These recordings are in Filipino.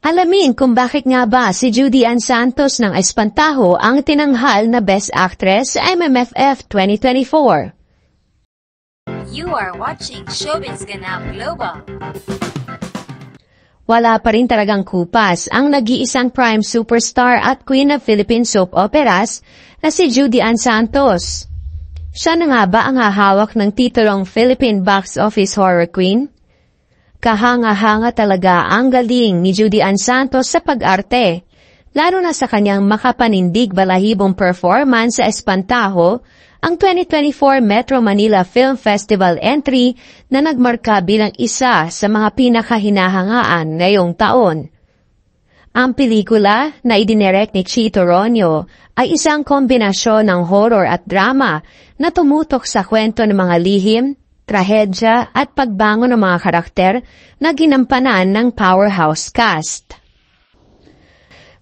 Alamin kung bakit nga ba si Judy Ann Santos ng Espantajo ang tinanghal na Best Actress sa MMFF 2024. You are watching Showbiz Ganap Global. Wala pa rin talagang kupas ang nag-iisang prime superstar at queen of Philippine soap operas na si Judy Ann Santos. Siya na nga ba ang hahawak ng titulong Philippine Box Office Horror Queen? Kahanga-hanga talaga ang galing ni Judy Ann Santos sa pag-arte, lalo na sa kanyang makapanindig balahibong performance sa Espantajo, ang 2024 Metro Manila Film Festival entry na nagmarka bilang isa sa mga pinakahinahangaan ngayong taon. Ang pelikula na idinirect ni Chito Ronyo ay isang kombinasyon ng horror at drama na tumutok sa kwento ng mga lihim, trahedya at pagbangon ng mga karakter na ginampanan ng powerhouse cast.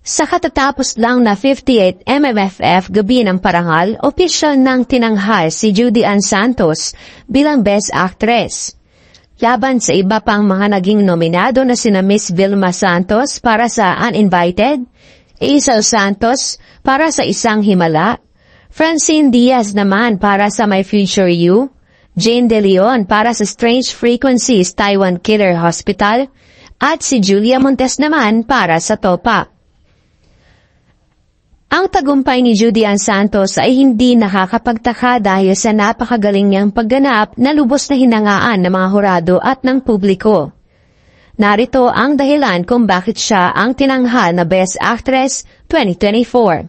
Sa katatapos lang na 58th MMFF Gabi ng Parangal, opisyal nang tinanghal si Judy Ann Santos bilang Best Actress. Laban sa iba pang mga naging nominado na sina Miss Vilma Santos para sa Uninvited, Isel Santos para sa Isang Himala, Francine Diaz naman para sa My Future You, Jane De Leon para sa Strange Frequencies Taiwan Killer Hospital, at si Julia Montes naman para sa Topa. Ang tagumpay ni Judy Ann Santos ay hindi nakakapagtaka dahil sa napakagaling niyang pagganap na lubos na hinangaan ng mga hurado at ng publiko. Narito ang dahilan kung bakit siya ang tinanghal na Best Actress 2024.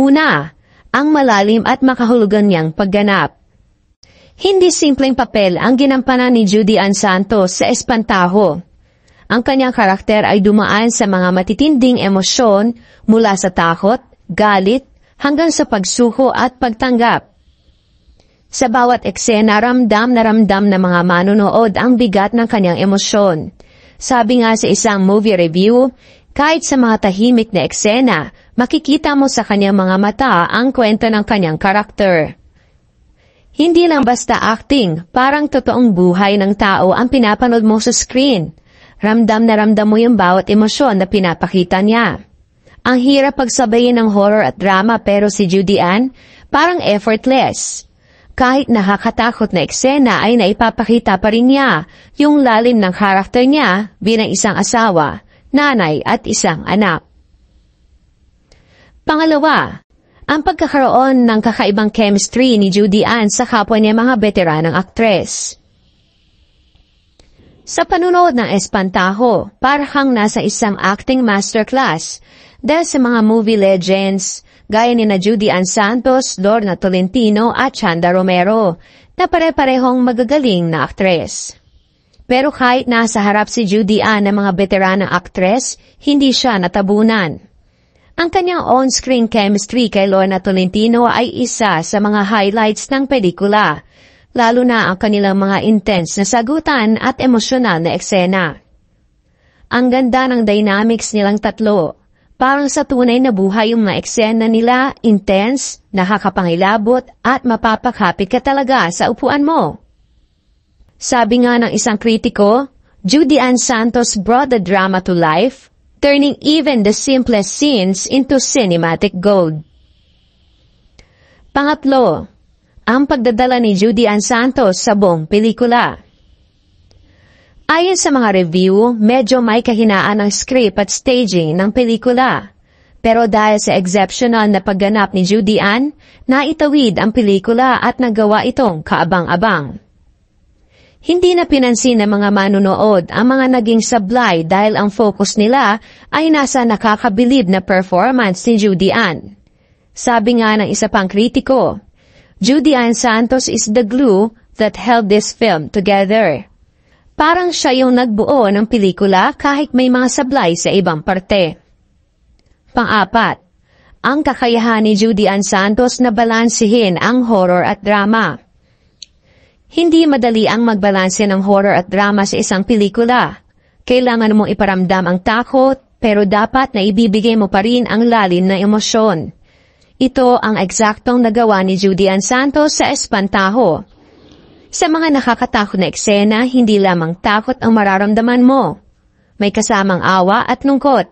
Una, ang malalim at makahulugan niyang pagganap. Hindi simpleng papel ang ginampanan ni Judy Ann Santos sa Espantajo. Ang kanyang karakter ay dumaan sa mga matitinding emosyon mula sa takot, galit, hanggang sa pagsuko at pagtanggap. Sa bawat eksena, ramdam na ramdam ng mga manonood ang bigat ng kanyang emosyon. Sabi nga sa isang movie review, kahit sa mga tahimik na eksena, makikita mo sa kanyang mga mata ang kwento ng kanyang karakter. Hindi lang basta acting, parang totoong buhay ng tao ang pinapanood mo sa screen. Ramdam na ramdam mo yung bawat emosyon na pinapakita niya. Ang hirap pagsabayin ng horror at drama pero si Judy Ann parang effortless. Kahit nakakatakot na eksena ay naipapakita pa rin niya yung lalim ng karakter niya bilang isang asawa, nanay at isang anak. Pangalawa, ang pagkakaroon ng kakaibang chemistry ni Judy Ann sa kapwa niya mga veteranang aktres. Sa panunood ng Espantajo, parang nasa isang acting masterclass dahil sa mga movie legends gaya ni na Judy Ann Santos, Lorna Tolentino at Chanda Romero na pare-parehong magagaling na aktres. Pero kahit nasa harap si Judy Ann ng mga veteranang aktres, hindi siya natabunan. Ang kanyang on-screen chemistry kay Lorna Tolentino ay isa sa mga highlights ng pelikula, lalo na ang kanilang mga intense na sagutan at emosyonal na eksena. Ang ganda ng dynamics nilang tatlo, parang sa tunay na buhay yung mga eksena nila, intense, nakakapangilabot at mapapakapit ka talaga sa upuan mo. Sabi nga ng isang kritiko, Judy Ann Santos brought the drama to life, turning even the simplest scenes into cinematic gold. Pangatlo, ang pagdadala ni Judy Ann Santos sa buong pelikula. Ayon sa mga review, medyo may kahinaan ang script at staging ng pelikula. Pero dahil sa exceptional na pagganap ni Judy Ann, naitawid ang pelikula at nagawa itong kaabang-abang. Hindi na pinansin ng mga manunood ang mga naging sablay dahil ang focus nila ay nasa nakakabilib na performance ni Judy Ann. Sabi nga ng isa pang kritiko, Judy Ann Santos is the glue that held this film together. Parang siya yung nagbuo ng pelikula kahit may mga sablay sa ibang parte. Pang-apat, ang kakayahan ni Judy Ann Santos na balansihin ang horror at drama. Hindi madali ang magbalanse ng horror at drama sa isang pelikula. Kailangan mong iparamdam ang takot, pero dapat na ibibigay mo pa rin ang lalim na emosyon. Ito ang eksaktong nagawa ni Judy Ann Santos sa Espantajo. Sa mga nakakatakot na eksena, hindi lamang takot ang mararamdaman mo. may kasamang awa at lungkot.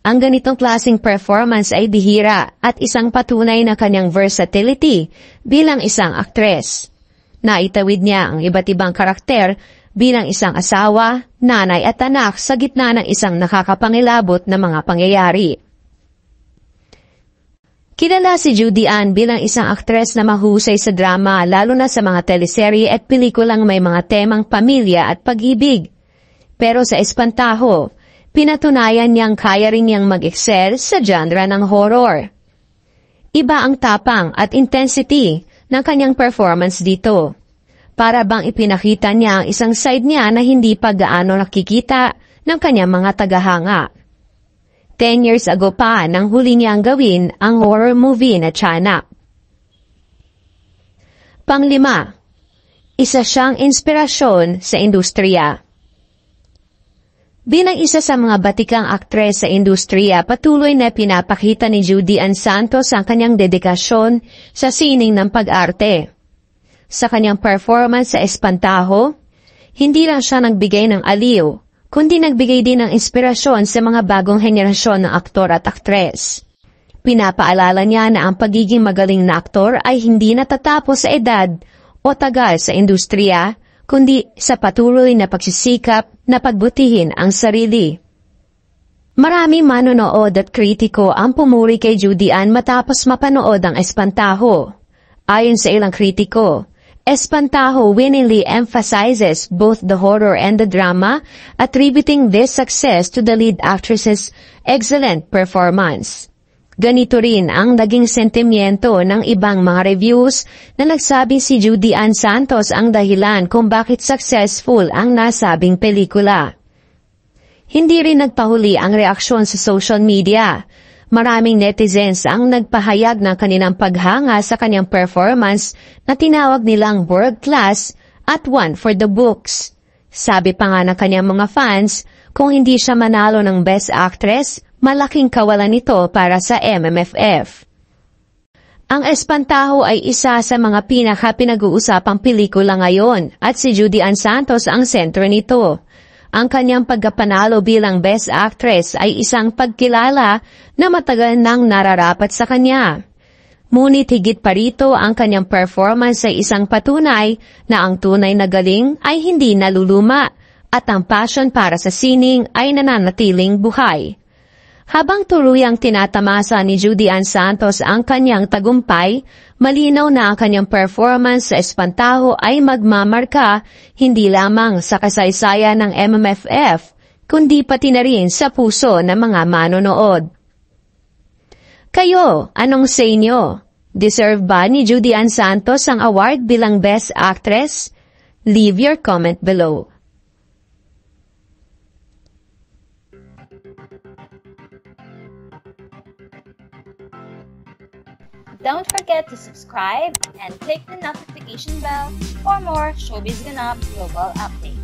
Ang ganitong klaseng performance ay bihira at isang patunay na kanyang versatility bilang isang aktres. Naitawid niya ang iba't ibang karakter bilang isang asawa, nanay at anak sa gitna ng isang nakakapangilabot na mga pangyayari. Kilala si Judy Ann bilang isang aktres na mahusay sa drama lalo na sa mga teleserye at pelikulang may mga temang pamilya at pag-ibig. Pero sa Espantajo, pinatunayan niyang kaya rin niyang mag-excel sa genre ng horror. Iba ang tapang at intensity ng kanyang performance dito. Para bang ipinakita niya ang isang side niya na hindi pa gaano nakikita ng kanyang mga tagahanga. 10 years ago pa nang huli niyang gawin ang horror movie na Tiyanak. Panglima, isa siyang inspirasyon sa industriya. Bilang isa sa mga batikang aktres sa industriya, patuloy na pinapakita ni Judy Ann Santos ang kanyang dedikasyon sa sining ng pag-arte. Sa kanyang performance sa Espantajo, hindi lang siya nagbigay ng aliw, kundi nagbigay din ng inspirasyon sa mga bagong henerasyon ng aktor at aktres. Pinapaalala niya na ang pagiging magaling na aktor ay hindi natatapos sa edad o tagal sa industriya, kundi sa patuloy na pagsisikap na pagbutihin ang sarili. Maraming manonood at kritiko ang pumuri kay Judy Ann matapos mapanood ang Espantajo. Ayon sa ilang kritiko, Espantajo winningly emphasizes both the horror and the drama, attributing this success to the lead actress's excellent performance. Ganito rin ang naging sentimiento ng ibang mga reviews na nagsabi si Judy Ann Santos ang dahilan kung bakit successful ang nasabing pelikula. Hindi rin nagpahuli ang reaksyon sa social media. Maraming netizens ang nagpahayag ng kanilang paghanga sa kanyang performance na tinawag nilang world class at one for the books. Sabi pa nga ng kanyang mga fans, kung hindi siya manalo ng Best Actress, malaking kawalan nito para sa MMFF. Ang Espantajo ay isa sa mga pinaka-pinag-uusapang pelikula ngayon at si Judy Ann Santos ang sentro nito. Ang kanyang pagkapanalo bilang Best Actress ay isang pagkilala na matagal nang nararapat sa kanya. Ngunit higit pa rito ang kanyang performance ay isang patunay na ang tunay na galing ay hindi naluluma at ang passion para sa sining ay nananatiling buhay. Habang tuluyang tinatamasa ni Judy Ann Santos ang kanyang tagumpay, malinaw na ang kanyang performance sa Espantajo ay magmamarka hindi lamang sa kasaysayan ng MMFF, kundi pati na rin sa puso ng mga manonood. Kayo, anong say nyo? Deserve ba ni Judy Ann Santos ang award bilang Best Actress? Leave your comment below. Don't forget to subscribe and click the notification bell for more Showbiz Ganap Global updates.